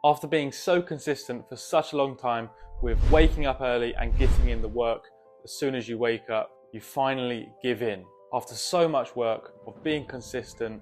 After being so consistent for such a long time with waking up early and getting in the work as soon as you wake up, you finally give in. After so much work of being consistent,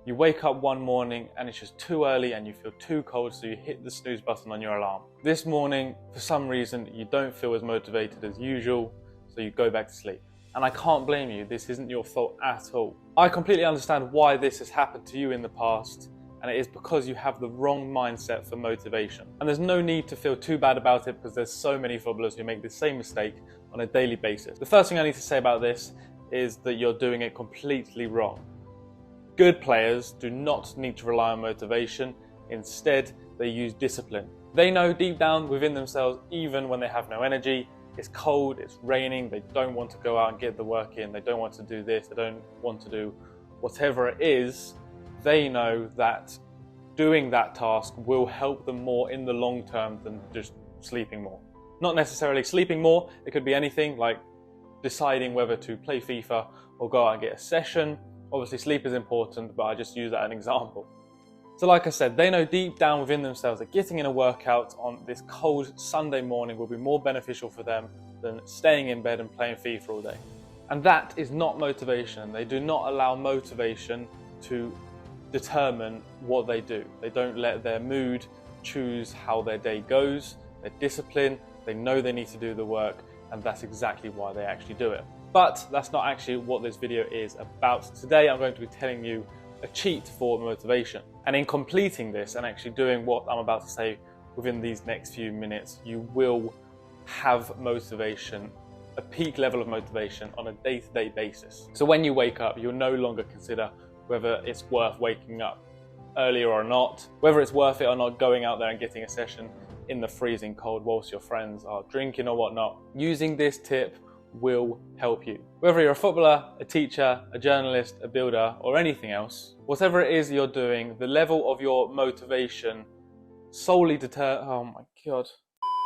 you wake up one morning and it's just too early and you feel too cold, so you hit the snooze button on your alarm. This morning, for some reason, you don't feel as motivated as usual, so you go back to sleep. And I can't blame you, this isn't your fault at all. I completely understand why this has happened to you in the past, and it is because you have the wrong mindset for motivation. And there's no need to feel too bad about it, because there's so many footballers who make the same mistake on a daily basis. The first thing I need to say about this is that you're doing it completely wrong. Good players do not need to rely on motivation. Instead, they use discipline. They know deep down within themselves, even when they have no energy, it's cold, it's raining, they don't want to go out and get the work in, they don't want to do this, they don't want to do whatever it is. They know that doing that task will help them more in the long term than just sleeping more. Not necessarily sleeping more, it could be anything like deciding whether to play FIFA or go out and get a session. Obviously sleep is important, but I just use that as an example. So like I said, they know deep down within themselves that getting in a workout on this cold Sunday morning will be more beneficial for them than staying in bed and playing FIFA all day. And that is not motivation. They do not allow motivation to determine what they do. They don't let their mood choose how their day goes. They're disciplined, they know they need to do the work, and that's exactly why they actually do it. But that's not actually what this video is about. Today I'm going to be telling you a cheat for motivation. And in completing this and actually doing what I'm about to say within these next few minutes, you will have motivation, a peak level of motivation on a day-to-day basis. So when you wake up, you'll no longer consider whether it's worth waking up earlier or not, whether it's worth it or not going out there and getting a session in the freezing cold whilst your friends are drinking or whatnot. Using this tip will help you. Whether you're a footballer, a teacher, a journalist, a builder, or anything else, whatever it is you're doing, the level of your motivation solely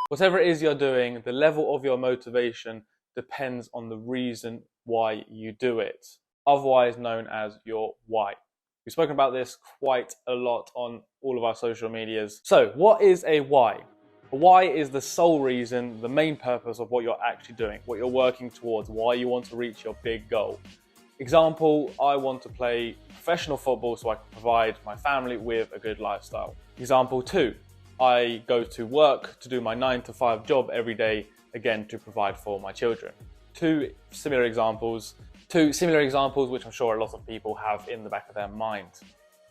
Whatever it is you're doing, the level of your motivation depends on the reason why you do it, otherwise known as your why. We've spoken about this quite a lot on all of our social medias. So what is a why? A why is the sole reason, the main purpose of what you're actually doing, what you're working towards, why you want to reach your big goal. Example, I want to play professional football so I can provide my family with a good lifestyle. Example 2, I go to work to do my 9-to-5 job every day, again to provide for my children. Two similar examples which I'm sure a lot of people have in the back of their mind.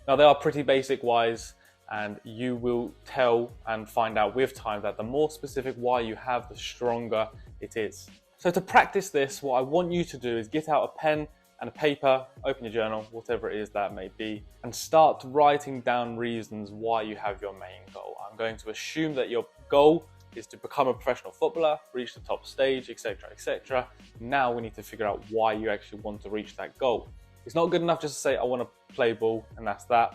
Now they are pretty basic whys, and you will tell and find out with time that the more specific why you have, the stronger it is. So to practice this, what I want you to do is get out a pen and a paper, open your journal, whatever it is that may be, and start writing down reasons why you have your main goal. I'm going to assume that your goal is to become a professional footballer, reach the top stage, etc., etc. Now we need to figure out why you actually want to reach that goal. It's not good enough just to say, I want to play ball, and that's that.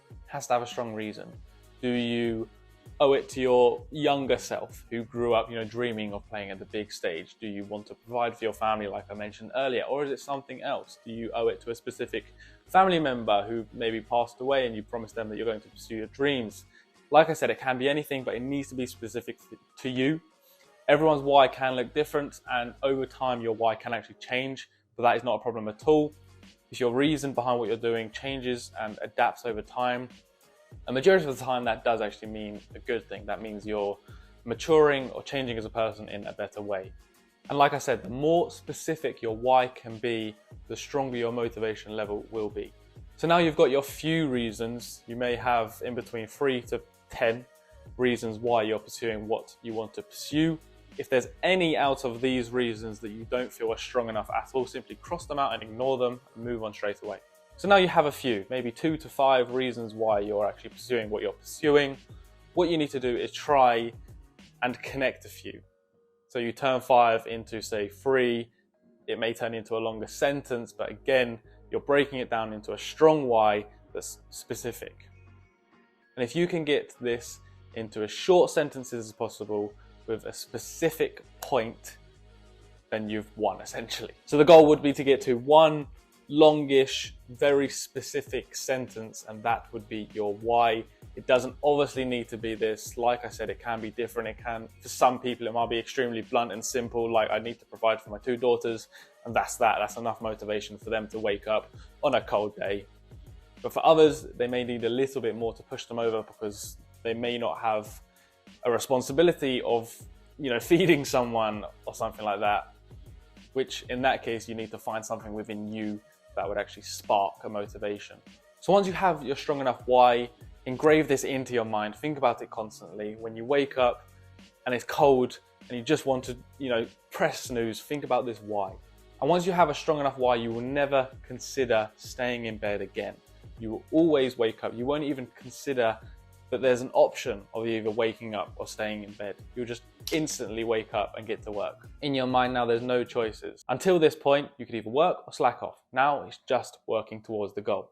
It has to have a strong reason. Do you owe it to your younger self who grew up, dreaming of playing at the big stage? Do you want to provide for your family, like I mentioned earlier, or is it something else? Do you owe it to a specific family member who maybe passed away and you promised them that you're going to pursue your dreams? Like I said, it can be anything, but it needs to be specific to you. Everyone's why can look different, and over time your why can actually change, but that is not a problem at all. If your reason behind what you're doing changes and adapts over time, a majority of the time that does actually mean a good thing. That means you're maturing or changing as a person in a better way. And like I said, the more specific your why can be, the stronger your motivation level will be. So now you've got your few reasons. You may have in between 3 to 10 reasons why you're pursuing what you want to pursue. If there's any out of these reasons that you don't feel are strong enough at all, simply cross them out and ignore them and move on straight away. So now you have a few, maybe 2 to 5 reasons why you're actually pursuing what you're pursuing. What you need to do is try and connect a few. So you turn 5 into, say, 3. It may turn into a longer sentence, but again, you're breaking it down into a strong why that's specific. And if you can get this into as short sentences as possible with a specific point, then you've won essentially. So the goal would be to get to 1 longish, very specific sentence, and that would be your why. It doesn't obviously need to be this. Like I said, it can be different. It can, for some people, it might be extremely blunt and simple, like I need to provide for my 2 daughters, and that's that. That's enough motivation for them to wake up on a cold day. But for others, they may need a little bit more to push them over, because they may not have a responsibility of, feeding someone or something like that, which in that case, you need to find something within you that would actually spark a motivation. So once you have your strong enough why, engrave this into your mind. Think about it constantly. When you wake up and it's cold and you just want to, press snooze, think about this why. And once you have a strong enough why, you will never consider staying in bed again. You will always wake up. You won't even consider that there's an option of either waking up or staying in bed. You'll just instantly wake up and get to work. In your mind now, there's no choices. Until this point, you could either work or slack off. Now it's just working towards the goal.